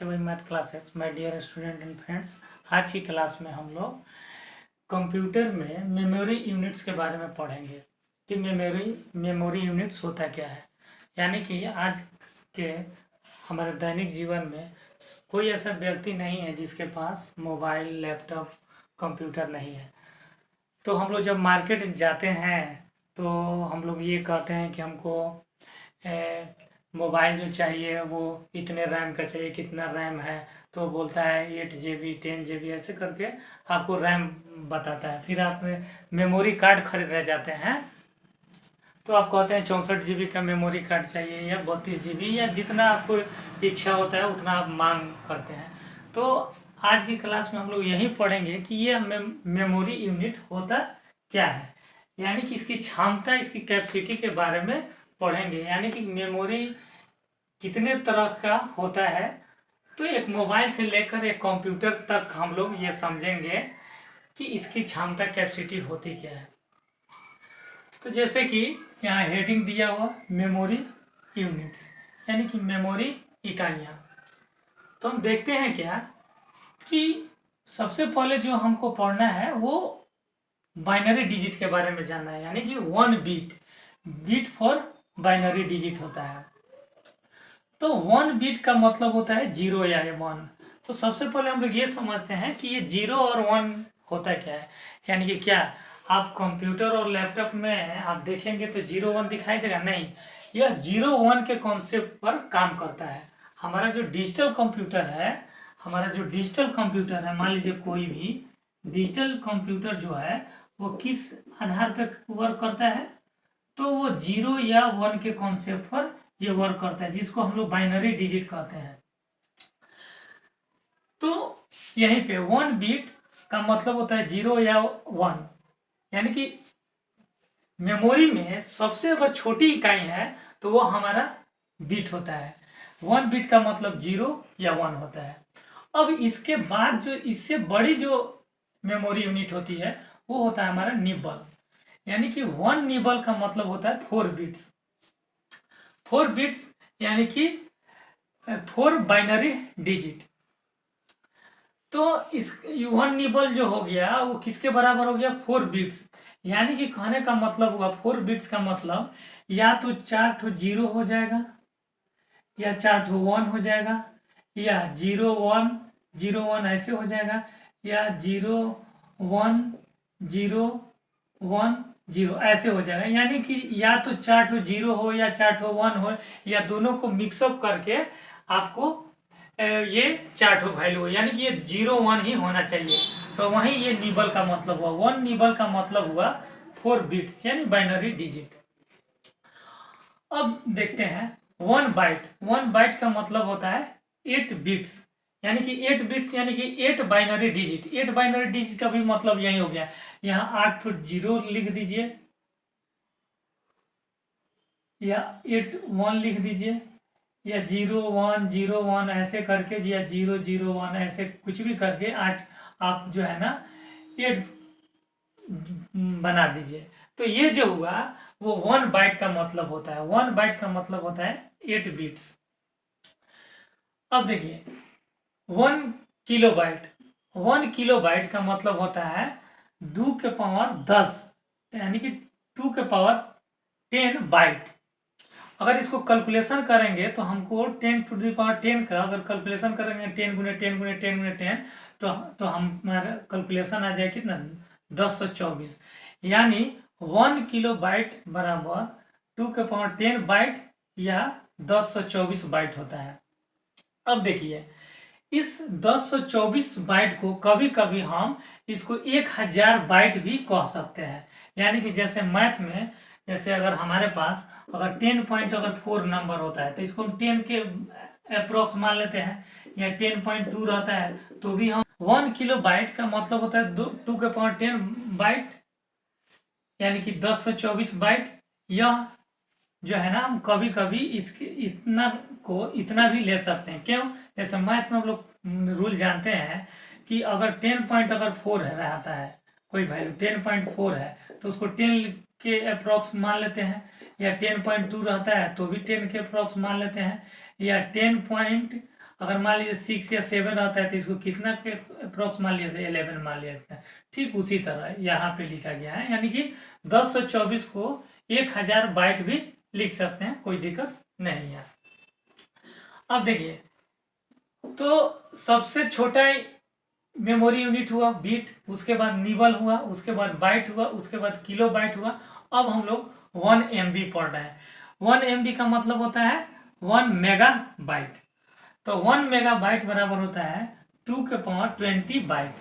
Math classes my dear student and friends. आज की class में हम लोग कंप्यूटर में मेमोरी यूनिट्स के बारे में पढ़ेंगे कि मेमोरी यूनिट्स होता क्या है। यानी कि आज के हमारे दैनिक जीवन में कोई ऐसा व्यक्ति नहीं है जिसके पास मोबाइल, लैपटॉप, कंप्यूटर नहीं है। तो हम लोग जब मार्केट जाते हैं तो हम लोग ये कहते हैं कि हमको मोबाइल जो चाहिए वो इतने रैम का चाहिए, कितना रैम है, तो बोलता है 8 GB 10 GB ऐसे करके आपको रैम बताता है। फिर आप मेमोरी कार्ड खरीदने जाते हैं तो आप कहते हैं 64 GB का मेमोरी कार्ड चाहिए या 32 GB या जितना आपको इच्छा होता है उतना आप मांग करते हैं। तो आज की क्लास में हम लोग यही पढ़ेंगे कि ये मेमोरी यूनिट होता क्या है, यानी कि इसकी क्षमता, इसकी कैपेसिटी के बारे में पढ़ेंगे। यानी कि मेमोरी कितने तरह का होता है, तो एक मोबाइल से लेकर एक कंप्यूटर तक हम लोग ये समझेंगे कि इसकी क्षमता, कैपेसिटी होती क्या है। तो जैसे कि यहाँ हेडिंग दिया हुआ मेमोरी यूनिट्स, यानी कि मेमोरी इकाइयाँ। तो हम देखते हैं क्या कि सबसे पहले जो हमको पढ़ना है वो बाइनरी डिजिट के बारे में जानना है, यानी कि 1 बीट फॉर बाइनरी डिजिट होता है। तो 1 बीट का मतलब होता है 0 या 1। तो सबसे पहले हम लोग ये समझते हैं कि ये 0 और 1 होता क्या है। यानी कि क्या आप कंप्यूटर और लैपटॉप में आप देखेंगे तो 0 1 दिखाई देगा? नहीं, यह 0 1 के कॉन्सेप्ट पर काम करता है। हमारा जो डिजिटल कंप्यूटर है, मान लीजिए कोई भी डिजिटल कंप्यूटर जो है वो किस आधार पर वर्क करता है, तो वो 0 या 1 के कॉन्सेप्ट पर ये वर्क करता है, जिसको हम लोग बाइनरी डिजिट कहते हैं। तो यहीं पे 1 बीट का मतलब होता है 0 या 1, यानी कि मेमोरी में सबसे अगर छोटी इकाई है तो वो हमारा बीट होता है। 1 बीट का मतलब 0 या 1 होता है। अब इसके बाद जो इससे बड़ी जो मेमोरी यूनिट होती है वो होता है हमारा निबल, यानी कि 1 निबल का मतलब होता है 4 बिट्स। 4 बिट्स यानी कि 4 बाइनरी डिजिट। तो इस 1 निबल जो हो गया वो किसके बराबर हो गया? 4 बिट्स। यानी कि कहने का मतलब हुआ 4 बिट्स का मतलब या तो 4 ठो 0 हो जाएगा, या 4 ठो 1 हो जाएगा, या 0 1 0 1 ऐसे हो जाएगा, या 0 1 0 1 0 ऐसे हो जाएगा। यानी कि या तो 4 ठो 0 हो या 4 ठो 1 हो, या दोनों को मिक्सअप करके आपको ये 4 ठो वैल्यू हो, यानी कि ये 0 1 ही होना चाहिए। तो वहीं ये निबल का मतलब हुआ, 1 निबल का मतलब हुआ 4 बिट्स यानी बाइनरी डिजिट। अब देखते हैं 1 बाइट का मतलब होता है 8 बिट्स, यानी कि 8 बिट्स यानी कि 8 बाइनरी डिजिट। 8 बाइनरी डिजिट का भी मतलब यही हो गया। यहाँ 8 तो 0 लिख दीजिए, या 8 1 लिख दीजिए, या 0 1 0 1 ऐसे करके, या 0 0 1 ऐसे कुछ भी करके 8 आप जो है ना 8 बना दीजिए। तो ये जो हुआ वो 1 बाइट का मतलब होता है। 1 बाइट का मतलब होता है 8 बिट्स। अब देखिए 1 किलोबाइट, 1 किलोबाइट का मतलब होता है 2 के पावर 10, यानी कि 2 के पावर 10 बाइट। अगर इसको कैलकुलेशन करेंगे तो हमको 10 टू द पावर 10 का अगर कैलकुलेशन करेंगे 10 गुने 10 गुने 10 गुने 10, तो हमारा कैलकुलेशन आ जाए कितना? 1024। यानी 1 किलो बाइट बराबर 2 के पावर 10 बाइट या 1024 बाइट होता है। अब देखिए इस 1024 बाइट को कभी कभी हम इसको 1000 बाइट भी कह सकते हैं। यानी कि जैसे मैथ में, जैसे अगर हमारे पास अगर 10.4 नंबर होता है तो इसको हम 10 के अप्रोक्स मान लेते हैं, या 10.2 रहता है तो भी हम 1 किलो बाइट का मतलब होता है 2 के पावर 10 बाइट, यानी कि 1024 बाइट। यह जो है ना हम कभी कभी इसके इतना भी ले सकते हैं। क्यों? जैसे मैथ में हम लोग रूल जानते हैं कि अगर 10.4 रहता है, कोई वैल्यू 10.4 है तो उसको 10 के अप्रोक्स मान लेते हैं, या 10.2 रहता है तो भी 10 के अप्रोक्स मान लेते हैं, या अगर मान लीजिए 6 या 7 रहता है तो इसको कितना के अप्रोक्स मान लिया था, 11 मान लिया जाता है। ठीक उसी तरह यहाँ पे लिखा गया है, यानी कि 1024 को 1000 बाइट भी लिख सकते हैं, कोई दिक्कत नहीं है। अब देखिए, तो सबसे छोटा मेमोरी यूनिट हुआ बीट, उसके बाद निबल हुआ, उसके बाद बाइट हुआ, उसके बाद किलो बाइट हुआ। अब हम लोग 1 MB पढ़ रहे हैं। 1 MB का मतलब होता है 1 मेगा बाइट। तो 1 मेगा बाइट बराबर होता है 2 के पावर 20 बाइट,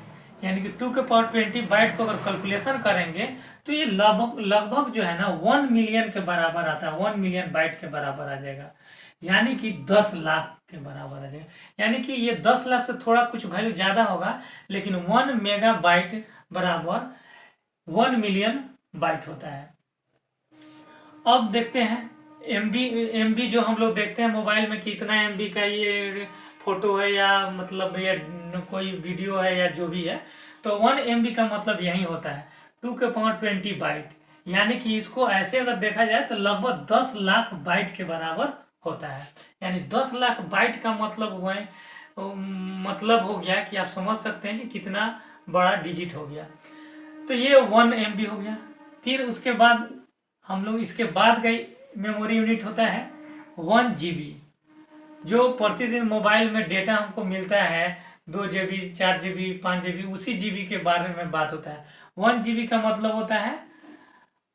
यानी कि 2 के पावर 20 बाइट को अगर कैलकुलेशन करेंगे तो ये लगभग लगभग जो है ना 1 मिलियन के बराबर आता है, 1 मिलियन बाइट के बराबर आ जाएगा, यानी कि 10 लाख के बराबर आ जाएगा। यानी कि ये 10 लाख से थोड़ा कुछ वैल्यू ज़्यादा होगा, लेकिन 1 मेगा बाइट बराबर 1 मिलियन बाइट होता है। अब देखते हैं एमबी जो हम लोग देखते हैं मोबाइल में कि इतना एमबी का ये फोटो है या मतलब ये कोई वीडियो है या जो भी है, तो 1 MB का मतलब यही होता है 2 के पावर 20 बाइट, यानी कि इसको ऐसे अगर देखा जाए तो लगभग 10 लाख बाइट के बराबर होता है। यानी 10 लाख बाइट का मतलब हुआ मतलब हो गया कि आप समझ सकते हैं कि कितना बड़ा डिजिट हो गया। तो ये 1 MB हो गया। फिर उसके बाद हम लोग इसके बाद का मेमोरी यूनिट होता है 1 GB, जो प्रतिदिन मोबाइल में डेटा हमको मिलता है 2 GB 4 GB 5 GB, उसी GB के बारे में बात होता है। 1 GB का मतलब होता है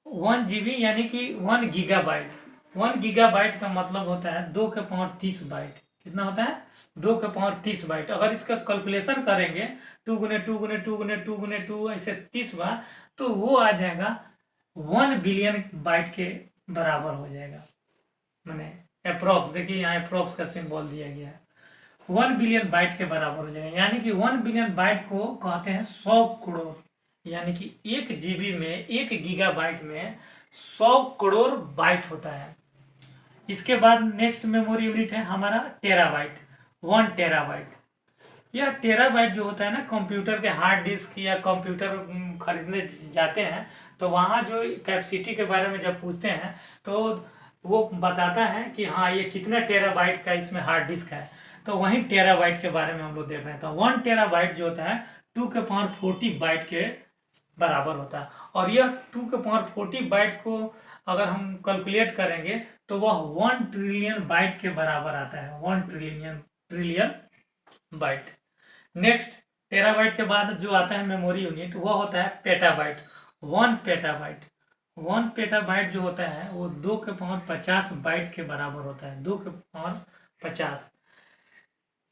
1 GB यानी कि 1 गीगाबाइट। 1 गीगाबाइट का मतलब होता है 2 के पावर 30 बाइट। कितना होता है? 2 के पावर 30 बाइट। अगर इसका कैलकुलेशन करेंगे 2 गुने 2 गुने 2 गुने 2 गुने 2 ऐसे 30 बार, तो वो आ जाएगा 1 बिलियन बाइट के बराबर हो जाएगा। मैंने अप्रोक्स, देखिए यहाँ अप्रोक्स का सिंबल दिया गया है, 1 बिलियन बाइट के बराबर हो जाएगा। यानी कि 1 बिलियन बाइट को कहते हैं 100 करोड़, यानी कि 1 GB में 1 गीगाबाइट में 100 करोड़ बाइट होता है। इसके बाद नेक्स्ट मेमोरी यूनिट है हमारा टेराबाइट, 1 टेराबाइट। यह टेराबाइट जो होता है ना, कंप्यूटर के हार्ड डिस्क या कंप्यूटर खरीदने जाते हैं तो वहाँ जो कैपेसिटी के बारे में जब पूछते हैं तो वो बताता है कि हाँ ये कितना टेराबाइट का इसमें हार्ड डिस्क है, तो वहीं टेराबाइट के बारे में हम लोग देख रहे हैं। तो 1 टेराबाइट जो होता है 2 के पावर 40 बाइट के बराबर होता है। और यह 2 के पावर 40 बाइट को अगर हम कैलकुलेट करेंगे तो वह 1 ट्रिलियन बाइट के बराबर आता है, 1 ट्रिलियन बाइट। नेक्स्ट टेराबाइट के बाद जो आता है मेमोरी यूनिट वो होता है पेटाबाइट, 1 पेटाबाइट। 1 पेटाबाइट जो होता है वो 2 के पावर 50 बाइट के बराबर होता है, 2 के पावर 50।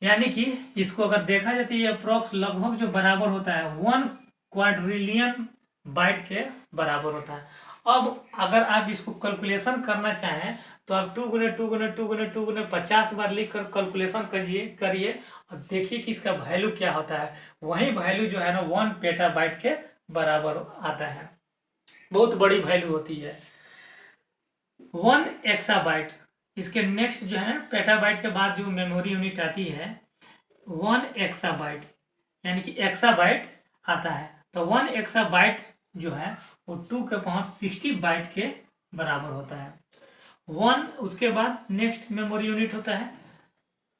यानी कि इसको अगर देखा जाए तो ये अप्रोक्स लगभग जो बराबर होता है 1 क्वाड्रिलियन बाइट के बराबर होता है। अब अगर आप इसको कैलकुलेशन करना चाहें तो आप 2 गुने 2 गुने 2 गुने 2 गुने 50 बार लिख कर कैलकुलेशन करिए और देखिए कि इसका वैल्यू क्या होता है। वही वैल्यू जो है ना 1 पेटाबाइट के बराबर आता है, बहुत बड़ी वैल्यू होती है। 1 एक्साबाइट, इसके नेक्स्ट जो है ना पेटाबाइट के बाद जो मेमोरी यूनिट आती है 1 एक्साबाइट, यानी कि एक्साबाइट आता है। तो 1 एक्साबाइट जो है वो 2 के पावर 60 बाइट के बराबर होता है। 1 उसके बाद नेक्स्ट मेमोरी यूनिट होता है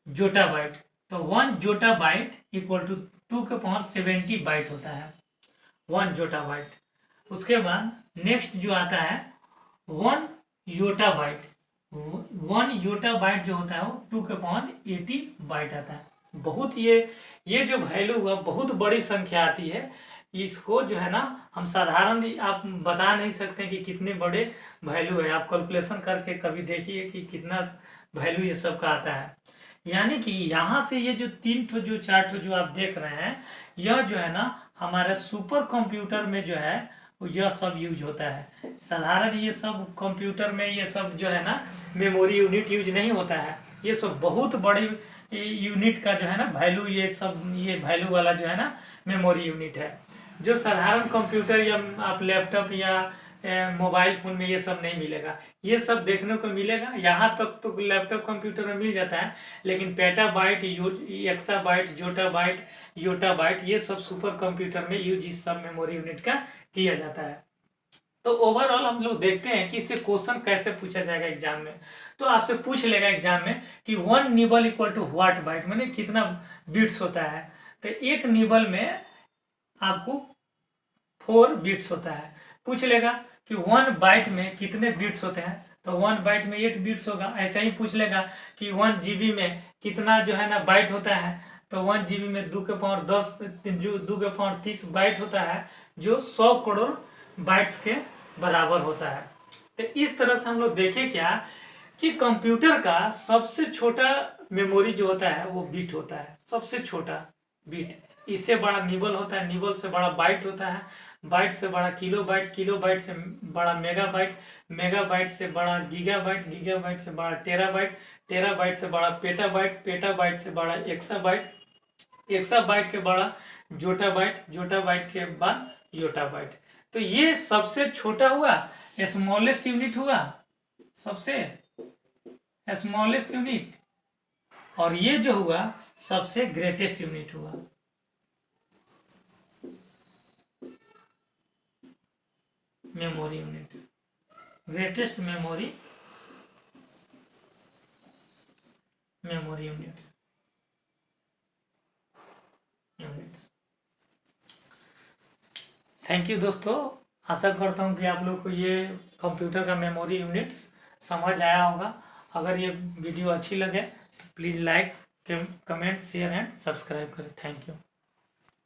जोटाबाइट। तो 1 जोटाबाइट इक्वल टू 2 के पावर 70 बाइट होता है, 1 जोटाबाइट। उसके बाद नेक्स्ट जो आता है 1 योटाबाइट। 1 योटाबाइट जो होता है वो 2 के पावर 80 बाइट आता है। बहुत ये जो वैल्यू हुआ बहुत बड़ी संख्या आती है। इसको जो है ना हम साधारण आप बता नहीं सकते कि कितने बड़े वैल्यू है। आप कैलकुलेशन करके कभी देखिए कि कितना वैल्यू ये सब का आता है। यानी कि यहाँ से ये जो 3 ठो जो 4 ठो जो आप देख रहे हैं, यह जो है ना हमारे सुपर कंप्यूटर में जो है यह सब यूज होता है। साधारण ये सब कंप्यूटर में ये सब जो है ना मेमोरी यूनिट यूज नहीं होता है। ये सब बहुत बड़े यूनिट का जो है ना वैल्यू, ये वैल्यू वाला जो है ना मेमोरी यूनिट है, जो साधारण कंप्यूटर या आप लैपटॉप या मोबाइल फ़ोन में ये सब नहीं मिलेगा। ये सब देखने को मिलेगा, यहाँ तक तो लैपटॉप कंप्यूटर में मिल जाता है, लेकिन पेटाबाइट, एक्साबाइट, जोटाबाइट, योटाबाइट ये सब सुपर कंप्यूटर में यूज इस सब मेमोरी यूनिट का किया जाता है। तो ओवरऑल हम लोग देखते हैं कि इससे क्वेश्चन कैसे पूछा जाएगा एग्जाम में। तो आपसे पूछ लेगा एग्जाम में कि 1 nibble equal to what byte, मैंने कितना बीट्स होता है। तो एक निबल में आपको 4 बीट्स होता है। पूछ लेगा कि 1 बाइट में कितने बीट्स होते हैं, तो 1 बाइट में 8 बीट्स होगा। ऐसे ही पूछ लेगा कि 1 GB में कितना जो है ना बाइट होता है, तो 1 GB में 2 के पावर 10 जो 2 के पावर 30 बाइट होता है, जो 100 करोड़ बाइट्स के बराबर होता है। तो इस तरह से हम लोग देखें क्या कि कंप्यूटर का सबसे छोटा मेमोरी जो होता है वो बिट होता है, सबसे छोटा बिट। इससे बड़ा निबल होता है, निबल से बड़ा बाइट होता है, बाइट से बड़ा किलोबाइट, किलोबाइट से बड़ा मेगाबाइट, मेगाबाइट से बड़ा गीगाबाइट, गीगाबाइट से बड़ा टेराबाइट, टेराबाइट से बड़ा पेटाबाइट, पेटाबाइट से बड़ा एक्साबाइट, एक्साबाइट के बड़ा जोटाबाइट, जोटाबाइट के बाद योटाबाइट। तो ये सबसे छोटा हुआ, स्मॉलेस्ट यूनिट हुआ, सबसे स्मॉलेस्ट यूनिट, और ये जो हुआ सबसे ग्रेटेस्ट यूनिट हुआ। Memory units, greatest memory units. Thank you दोस्तों, आशा करता हूँ कि आप लोग को ये कंप्यूटर का मेमोरी यूनिट्स समझ आया होगा। अगर ये वीडियो अच्छी लगे तो please like, comment, share and subscribe करें। Thank you.